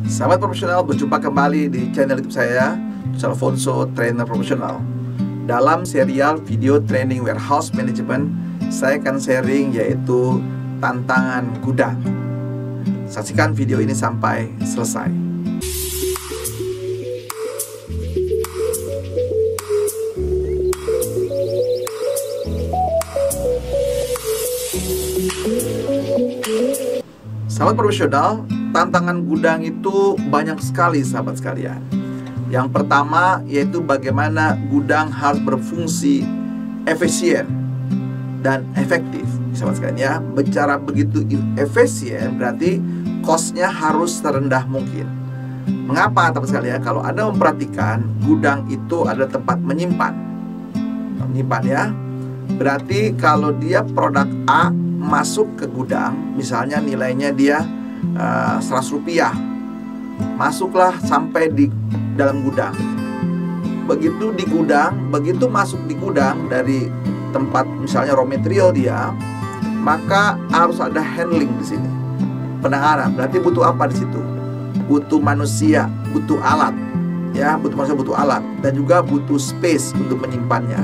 Sahabat profesional, berjumpa kembali di channel YouTube saya, Alfonso Trainer Profesional. Dalam serial video training warehouse management, saya akan sharing yaitu tantangan gudang. Saksikan video ini sampai selesai. Sahabat profesional, tantangan gudang itu banyak sekali sahabat sekalian. Yang pertama yaitu bagaimana gudang harus berfungsi efisien dan efektif. Sahabat sekalian ya, bicara begitu efisien berarti cost-nya harus serendah mungkin. Mengapa sahabat sekalian? Kalau Anda memperhatikan, gudang itu adalah tempat menyimpan ya. Berarti kalau dia produk A masuk ke gudang, misalnya nilainya dia 100 rupiah, masuklah sampai di dalam gudang. Begitu di gudang, begitu masuk di gudang dari tempat misalnya raw material dia, maka harus ada handling di sini, penanganan. Berarti butuh apa di situ? Butuh manusia, butuh alat, ya, butuh manusia, butuh alat, dan juga butuh space untuk menyimpannya.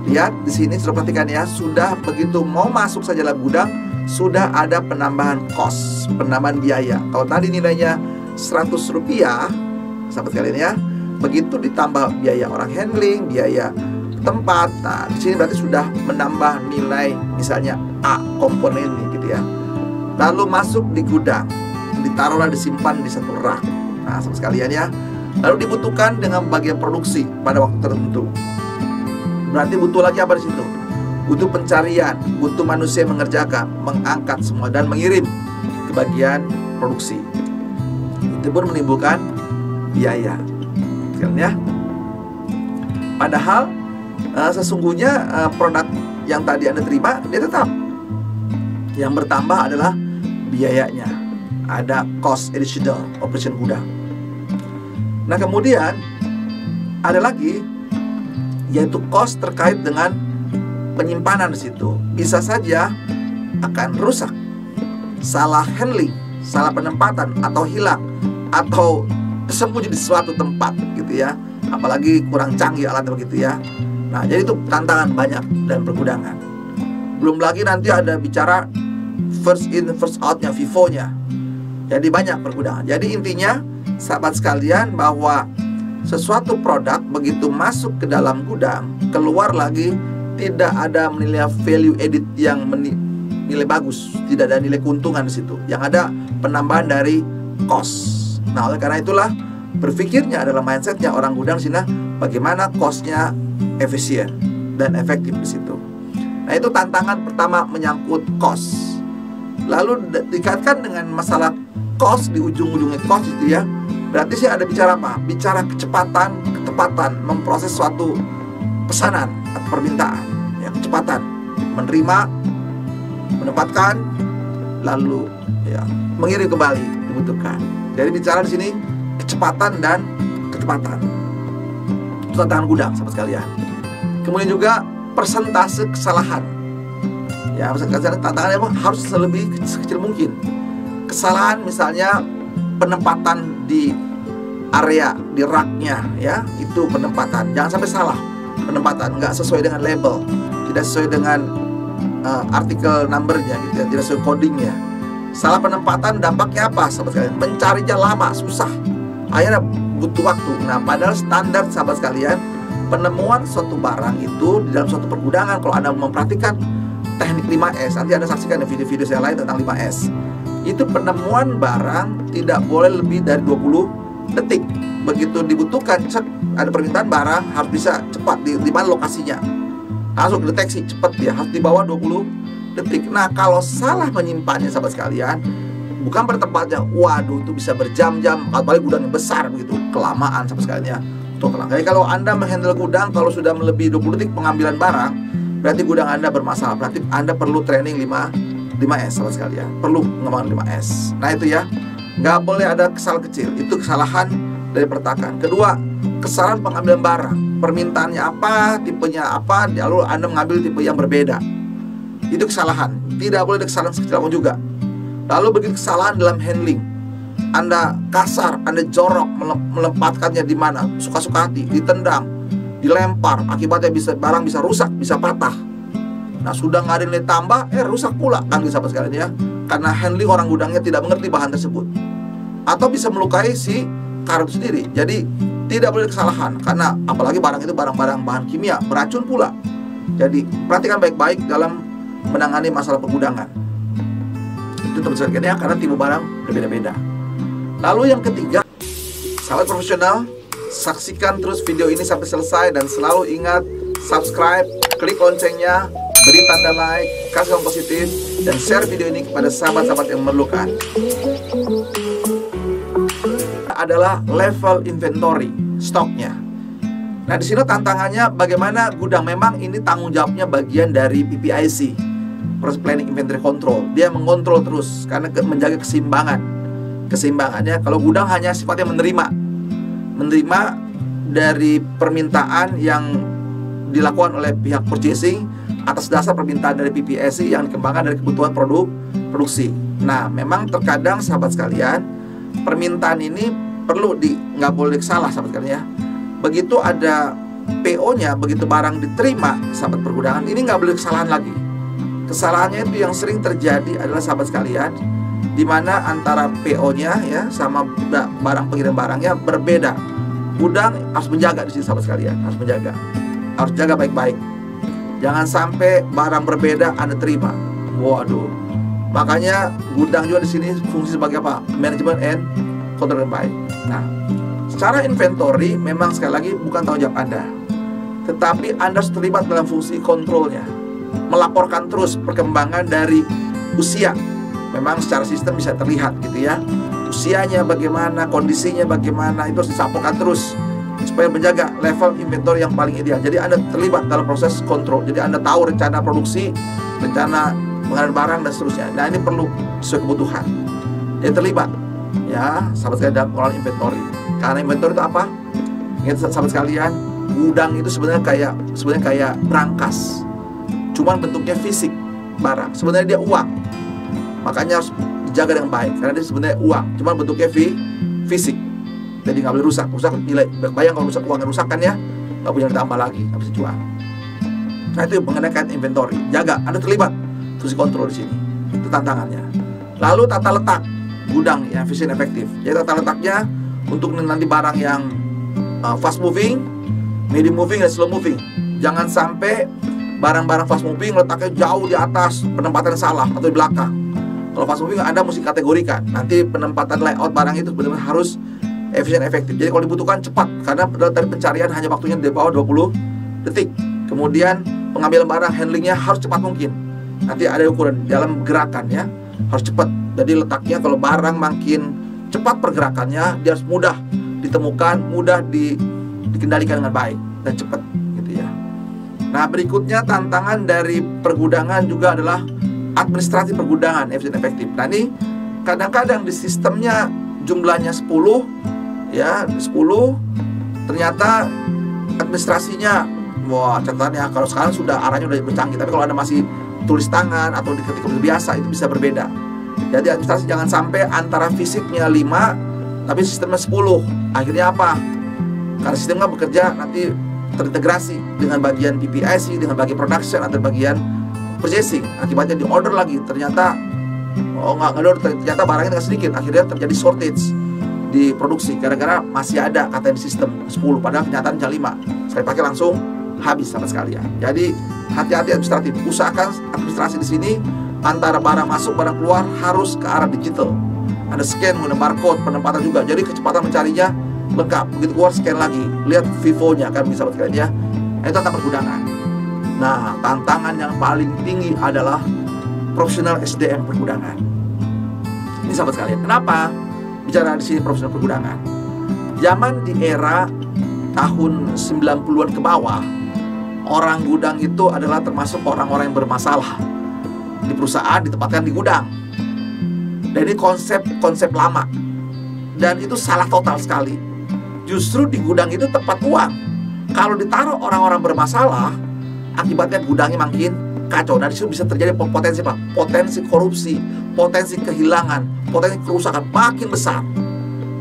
Lihat di sini, sudah perhatikan ya, sudah begitu mau masuk saja dalam gudang, sudah ada penambahan cost, penambahan biaya. Kalau tadi nilainya 100 rupiah, sahabat kalian ya, begitu ditambah biaya orang handling, biaya tempat, nah di sini berarti sudah menambah nilai misalnya A komponennya gitu ya. Lalu masuk di gudang, ditaruhlah, disimpan di satu rak. Nah sahabat sekalian ya, lalu dibutuhkan dengan bagian produksi pada waktu tertentu. Berarti butuh lagi apa di situ? Butuh pencarian, butuh manusia yang mengerjakan, mengangkat semua dan mengirim ke bagian produksi. Itu pun menimbulkan biaya, ya. Padahal sesungguhnya produk yang tadi Anda terima dia tetap. Yang bertambah adalah biayanya. Ada cost additional operation gudang. Nah kemudian ada lagi yaitu cost terkait dengan penyimpanan di situ. Bisa saja akan rusak, salah handling, salah penempatan, atau hilang, atau tersembunyi di suatu tempat gitu ya. Apalagi kurang canggih alatnya begitu ya. Nah jadi itu tantangan banyak dan pergudangan. Belum lagi nanti ada bicara first in first outnya, FIFO-nya. Jadi banyak pergudangan. Jadi intinya sahabat sekalian bahwa sesuatu produk begitu masuk ke dalam gudang, keluar lagi tidak ada nilai value added yang nilai bagus, tidak ada nilai keuntungan di situ. Yang ada penambahan dari cost. Nah oleh karena itulah berpikirnya adalah mindsetnya orang gudang sini, bagaimana costnya efisien dan efektif di situ. Nah itu tantangan pertama menyangkut cost. Lalu dikaitkan dengan masalah cost di ujung-ujungnya cost itu ya. Berarti sih ada bicara apa? Bicara kecepatan, ketepatan memproses suatu pesanan atau permintaan, ya, kecepatan menerima, menempatkan, lalu ya mengirim kembali dibutuhkan. Jadi bicara di sini kecepatan dan ketepatan. Itu tantangan gudang sahabat sekalian. Kemudian juga persentase kesalahan. Ya, tantangannya harus lebih kecil mungkin. Kesalahan misalnya penempatan di area, di raknya ya, itu penempatan. Jangan sampai salah penempatan, nggak sesuai dengan label, tidak sesuai dengan artikel numbernya gitu ya, tidak sesuai codingnya. Salah penempatan dampaknya apa sahabat sekalian? Mencarinya lama, susah, akhirnya butuh waktu. Nah padahal standar sahabat sekalian, penemuan suatu barang itu di dalam suatu pergudangan, kalau Anda memperhatikan teknik 5S, nanti Anda saksikan di video-video saya lain tentang 5S. Itu penemuan barang tidak boleh lebih dari 20 detik. Begitu dibutuhkan, cek, ada permintaan barang, harus bisa cepat di mana lokasinya, langsung deteksi cepat ya, harus di bawah 20 detik. Nah kalau salah menyimpannya sahabat sekalian, bukan pada tempatnya, waduh itu bisa berjam-jam, apalagi gudang yang besar begitu, kelamaan sahabat sekalian ya. Jadi kalau Anda menghandle gudang, kalau sudah melebihi 20 detik pengambilan barang, berarti gudang Anda bermasalah. Berarti Anda perlu training 5S sahabat sekalian, perlu mengembangkan 5S. Nah itu ya, nggak boleh ada kesalahan kecil. Itu kesalahan dari pertakan. Kedua, kesalahan pengambilan barang, permintaannya apa, tipenya apa, lalu Anda mengambil tipe yang berbeda. Itu kesalahan. Tidak boleh ada kesalahan sekecil apapun juga. Lalu begitu kesalahan dalam handling, Anda kasar, Anda jorok melempatkannya di mana, suka-suka hati, ditendang, dilempar, akibatnya barang bisa rusak, bisa patah. Nah, sudah nggak ada nilai tambah, rusak pula, kan sahabat sekalian ya. Karena handling orang gudangnya tidak mengerti bahan tersebut, atau bisa melukai si karyawan sendiri. Jadi tidak boleh kesalahan, karena apalagi barang itu barang-barang bahan kimia, beracun pula. Jadi perhatikan baik-baik dalam menangani masalah pergudangan. Itu teman sekalian ya, karena tipe barang berbeda-beda. Lalu yang ketiga, sahabat profesional, saksikan terus video ini sampai selesai dan selalu ingat subscribe, klik loncengnya, beri tanda like, kasih komen positif, dan share video ini kepada sahabat-sahabat yang memerlukan. Adalah level inventory, stoknya. Nah, di sini tantangannya bagaimana gudang, memang ini tanggung jawabnya bagian dari PPIC, Process Planning Inventory Control. Dia mengontrol terus karena menjaga keseimbangannya. Kalau gudang hanya sifatnya menerima dari permintaan yang dilakukan oleh pihak purchasing atas dasar permintaan dari PPIC yang dikembangkan dari kebutuhan produksi. Nah, memang terkadang sahabat sekalian, permintaan ini perlu nggak boleh salah sahabat sekalian ya. Begitu ada PO-nya, begitu barang diterima sahabat pergudangan, ini nggak boleh kesalahan lagi. Kesalahannya itu yang sering terjadi adalah sahabat sekalian, di mana antara PO-nya ya sama barang pengirim barangnya berbeda. Gudang harus menjaga di sini sahabat sekalian, harus jaga baik-baik. Jangan sampai barang berbeda Anda terima. Waduh. Makanya gudang juga di sini fungsi sebagai apa? Manajemen and control yang baik. Nah, secara inventory memang sekali lagi bukan tanggung jawab Anda, tetapi Anda harus terlibat dalam fungsi kontrolnya, melaporkan terus perkembangan dari usia. Memang secara sistem bisa terlihat gitu ya, usianya bagaimana, kondisinya bagaimana, itu harus disampaikan terus supaya menjaga level inventory yang paling ideal. Jadi Anda terlibat dalam proses kontrol. Jadi Anda tahu rencana produksi, rencana pengadaan barang dan seterusnya. Nah, ini perlu sesuai kebutuhan. Jadi terlibat ya sahabat sekalian dalam pengelolaan inventory. Karena inventory itu apa? Ingat sahabat sekalian, gudang itu sebenarnya kayak brankas. Cuman bentuknya fisik barang. Sebenarnya dia uang. Makanya harus dijaga dengan baik karena dia sebenarnya uang, cuman bentuknya fisik. Jadi nggak boleh rusak nilai. Bayang kalau rusak, uangnya rusak kan ya, nggak punya ditambah lagi, nggak bisa jual. Nah, itu mengenai inventory. Jaga, Anda terlibat fungsi kontrol di sini. Itu tantangannya. Lalu tata letak gudang yang efisien efektif. Jadi tata letaknya untuk nanti barang yang fast moving, medium moving, dan slow moving. Jangan sampai barang-barang fast moving letaknya jauh di atas, penempatan salah atau di belakang. Kalau fast moving Anda mesti kategorikan. Nanti penempatan layout barang itu benar-benar harus efisien efektif. Jadi kalau dibutuhkan cepat, karena dari pencarian hanya waktunya di bawah 20 detik. Kemudian pengambilan barang, handlingnya harus cepat mungkin. Nanti ada ukuran dalam gerakan ya, harus cepat. Jadi letaknya kalau barang makin cepat pergerakannya, dia harus mudah ditemukan, mudah dikendalikan dengan baik dan cepat gitu ya. Nah, berikutnya tantangan dari pergudangan juga adalah administrasi pergudangan efisien efektif. Nah, ini kadang-kadang di sistemnya jumlahnya 10 ya, 10 ternyata administrasinya, wah, catatannya kalau sekarang sudah arahnya udah bercanggih, tapi kalau Anda masih tulis tangan atau diketik biasa itu bisa berbeda. Jadi administrasi jangan sampai antara fisiknya 5 tapi sistemnya 10. Akhirnya apa? Karena sistemnya bekerja nanti terintegrasi dengan bagian PPIC, dengan bagian production atau bagian purchasing. Akibatnya di order lagi, ternyata ternyata barangnya nggak sedikit. Akhirnya terjadi shortage di produksi gara-gara masih ada katanya di sistem 10 padahal kenyataan hanya 5. Saya pakai langsung habis sama sekalian. Jadi hati-hati administratif. Usahakan administrasi di sini antara barang masuk barang keluar harus ke arah digital. Ada scan, menggunakan barcode, penempatan juga. Jadi kecepatan mencarinya lengkap. Begitu keluar scan lagi, lihat vivonya kan bisa sekalian ya. Itu tentang pergudangan. Nah, tantangan yang paling tinggi adalah profesional SDM pergudangan. Ini sahabat sekalian. Kenapa bicara di sini profesional pergudangan? Zaman di era tahun 90-an ke bawah, orang gudang itu adalah termasuk orang-orang yang bermasalah di perusahaan, ditempatkan di gudang. Dan ini konsep lama. Dan itu salah total sekali. Justru di gudang itu tempat uang. Kalau ditaruh orang-orang bermasalah, akibatnya gudangnya makin kacau. Dari situ bisa terjadi potensi apa? Potensi korupsi, potensi kehilangan, potensi kerusakan makin besar.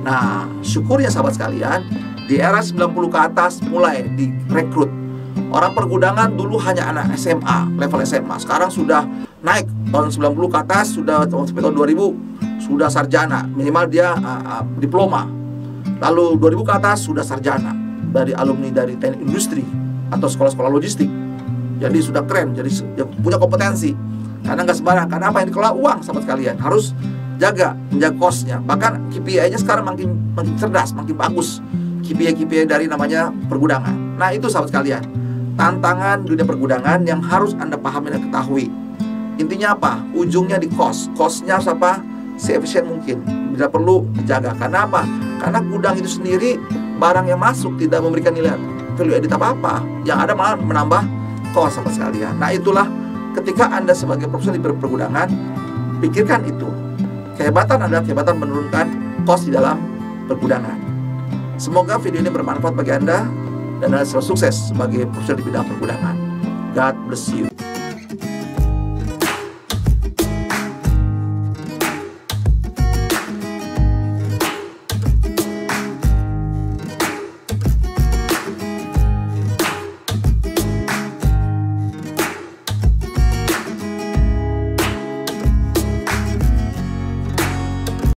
Nah, syukurnya sahabat sekalian, di era 90 ke atas mulai direkrut. Orang pergudangan dulu hanya anak SMA, level SMA. Sekarang sudah naik, tahun 90 ke atas, sudah sampai tahun 2000, sudah sarjana. Minimal dia diploma. Lalu 2000 ke atas sudah sarjana, dari alumni dari teknik industri atau sekolah-sekolah logistik. Jadi sudah keren, jadi punya kompetensi. Karena nggak sembarang, karena apa yang dikelola uang sahabat sekalian. Harus menjaga cost-nya. Bahkan KPI-nya sekarang makin cerdas, makin bagus. KPI dari namanya pergudangan. Nah itu sahabat sekalian, tantangan dunia pergudangan yang harus Anda pahami dan ketahui. Intinya apa? Ujungnya di cost-nya apa? Se-efisien mungkin. Bila perlu dijaga. Karena apa? Karena gudang itu sendiri, barang yang masuk tidak memberikan nilai value added apa-apa. Yang ada malah menambah cost sahabat sekalian. Nah itulah ketika Anda sebagai profesional di pergudangan, pikirkan itu. Kehebatan adalah kehebatan menurunkan cost di dalam pergudangan. Semoga video ini bermanfaat bagi Anda dan Anda selalu sukses sebagai profesional di bidang pergudangan. God bless you.